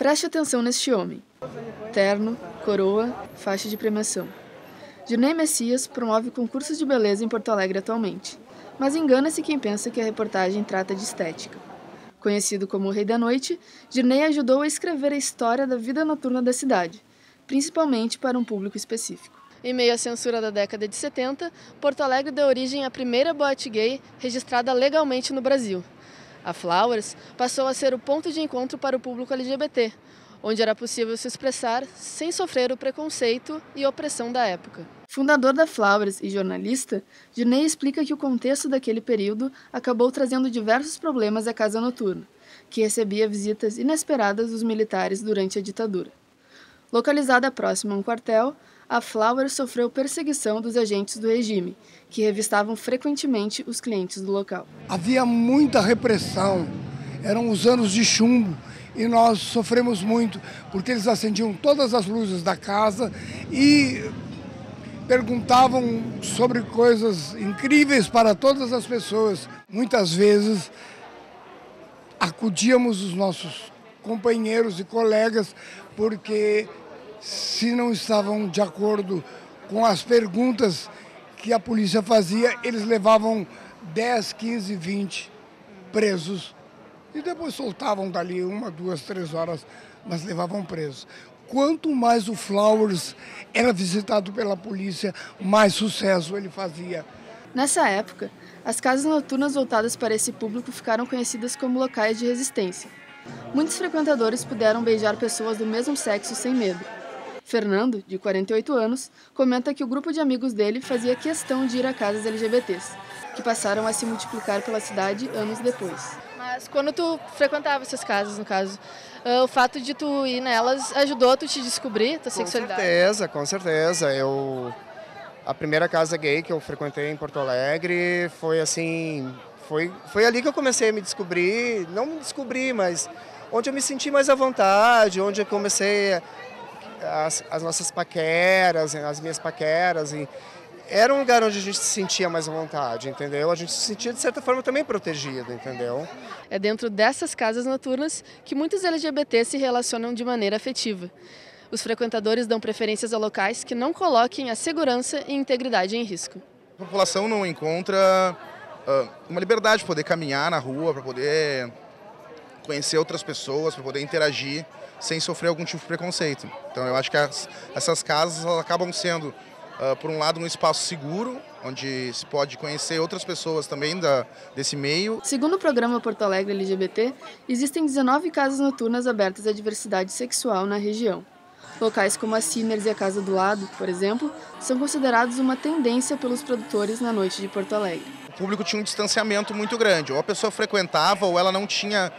Preste atenção neste homem. Terno, coroa, faixa de premiação. Dirney Messias promove concursos de beleza em Porto Alegre atualmente, mas engana-se quem pensa que a reportagem trata de estética. Conhecido como o Rei da Noite, Dirney ajudou a escrever a história da vida noturna da cidade, principalmente para um público específico. Em meio à censura da década de 70, Porto Alegre deu origem à primeira boate gay registrada legalmente no Brasil. A Flowers passou a ser o ponto de encontro para o público LGBT, onde era possível se expressar sem sofrer o preconceito e opressão da época. Fundador da Flowers e jornalista, Dirney explica que o contexto daquele período acabou trazendo diversos problemas à casa noturna, que recebia visitas inesperadas dos militares durante a ditadura. Localizada próxima a um quartel, a Flowers sofreu perseguição dos agentes do regime, que revistavam frequentemente os clientes do local. Havia muita repressão, eram os anos de chumbo e nós sofremos muito, porque eles acendiam todas as luzes da casa e perguntavam sobre coisas incríveis para todas as pessoas. Muitas vezes acudíamos os nossos companheiros e colegas, porque se não estavam de acordo com as perguntas que a polícia fazia, eles levavam 10, 15, 20 presos e depois soltavam dali 1, 2, 3 horas, mas levavam presos. Quanto mais o Flowers era visitado pela polícia, mais sucesso ele fazia. Nessa época, as casas noturnas voltadas para esse público ficaram conhecidas como locais de resistência. Muitos frequentadores puderam beijar pessoas do mesmo sexo sem medo. Fernando, de 48 anos, comenta que o grupo de amigos dele fazia questão de ir a casas LGBTs, que passaram a se multiplicar pela cidade anos depois. Mas quando tu frequentava essas casas, no caso, o fato de tu ir nelas ajudou a tu te descobrir, tua sexualidade? Com certeza. A primeira casa gay que eu frequentei em Porto Alegre foi assim, foi ali que eu comecei a me descobrir, não me descobrir, mas onde eu me senti mais à vontade, onde eu comecei as nossas paqueras, as minhas paqueras, e era um lugar onde a gente se sentia mais à vontade, entendeu? A gente se sentia, de certa forma, também protegido, entendeu? É dentro dessas casas noturnas que muitos LGBT se relacionam de maneira afetiva. Os frequentadores dão preferências a locais que não coloquem a segurança e integridade em risco. A população não encontra uma liberdade de poder caminhar na rua, para poder conhecer outras pessoas, para poder interagir sem sofrer algum tipo de preconceito. Então eu acho que essas casas elas acabam sendo, por um lado, um espaço seguro, onde se pode conhecer outras pessoas também desse meio. Segundo o programa Porto Alegre LGBT, existem 19 casas noturnas abertas à diversidade sexual na região. Locais como a Sinners e a Casa do Lado, por exemplo, são considerados uma tendência pelos produtores na noite de Porto Alegre. O público tinha um distanciamento muito grande, ou a pessoa frequentava ou ela não tinha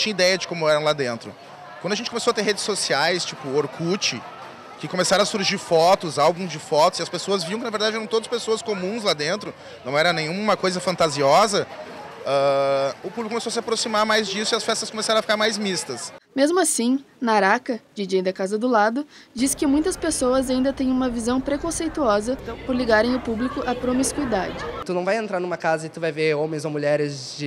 ideia de como era lá dentro. Quando a gente começou a ter redes sociais, tipo Orkut, que começaram a surgir fotos, álbuns de fotos, e as pessoas viam que na verdade eram todas pessoas comuns lá dentro, não era nenhuma coisa fantasiosa, o público começou a se aproximar mais disso e as festas começaram a ficar mais mistas. Mesmo assim, Naraka, DJ da Casa do Lado, diz que muitas pessoas ainda têm uma visão preconceituosa por ligarem o público à promiscuidade. Tu não vai entrar numa casa e tu vai ver homens ou mulheres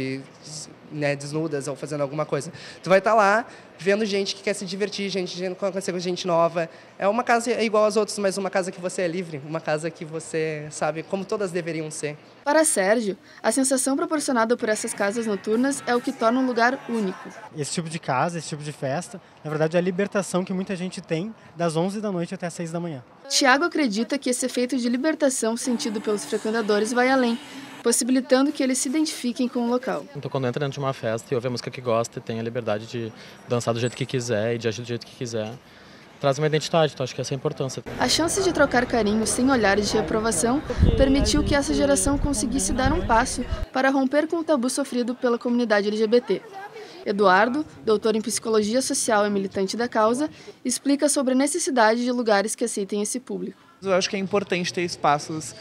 desnudas ou fazendo alguma coisa. Tu vai estar lá vendo gente que quer se divertir, gente conhecer gente nova. É uma casa igual às outras, mas uma casa que você é livre, uma casa que você sabe como todas deveriam ser. Para Sérgio, a sensação proporcionada por essas casas noturnas é o que torna um lugar único. Esse tipo de casa, esse tipo de festa, na verdade é a libertação que muita gente tem das 11 da noite até as 6 da manhã. Tiago acredita que esse efeito de libertação sentido pelos frequentadores vai além, possibilitando que eles se identifiquem com o local. Então, quando entra dentro de uma festa e ouve a música que gosta e tem a liberdade de dançar do jeito que quiser e de agir do jeito que quiser, traz uma identidade, então acho que essa é a importância. A chance de trocar carinho sem olhares de reprovação permitiu que essa geração conseguisse dar um passo para romper com o tabu sofrido pela comunidade LGBT. Eduardo, doutor em psicologia social e militante da causa, explica sobre a necessidade de lugares que aceitem esse público. Eu acho que é importante ter espaços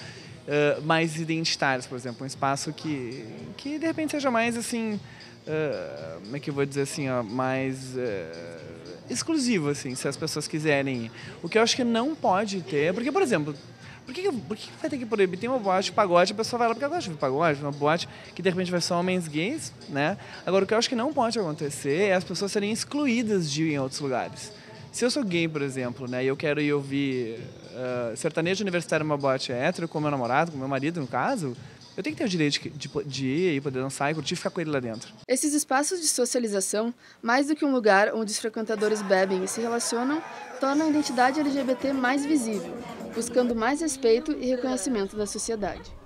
mais identitários, por exemplo, um espaço que de repente seja mais assim, como é que eu vou dizer assim, mais exclusivo, assim, se as pessoas quiserem ir. O que eu acho que não pode ter, porque, por exemplo, Por que vai ter que proibir? Tem uma boate de pagode, a pessoa vai lá porque ela gosta de pagode, uma boate que de repente vai só homens gays, né? Agora, o que eu acho que não pode acontecer é as pessoas serem excluídas de ir em outros lugares. Se eu sou gay, por exemplo, né, e eu quero ir ouvir sertanejo universitário numa boate hétero com meu namorado, com meu marido, no caso, eu tenho que ter o direito de ir e poder dançar e curtir e ficar com ele lá dentro. Esses espaços de socialização, mais do que um lugar onde os frequentadores bebem e se relacionam, tornam a identidade LGBT mais visível, buscando mais respeito e reconhecimento da sociedade.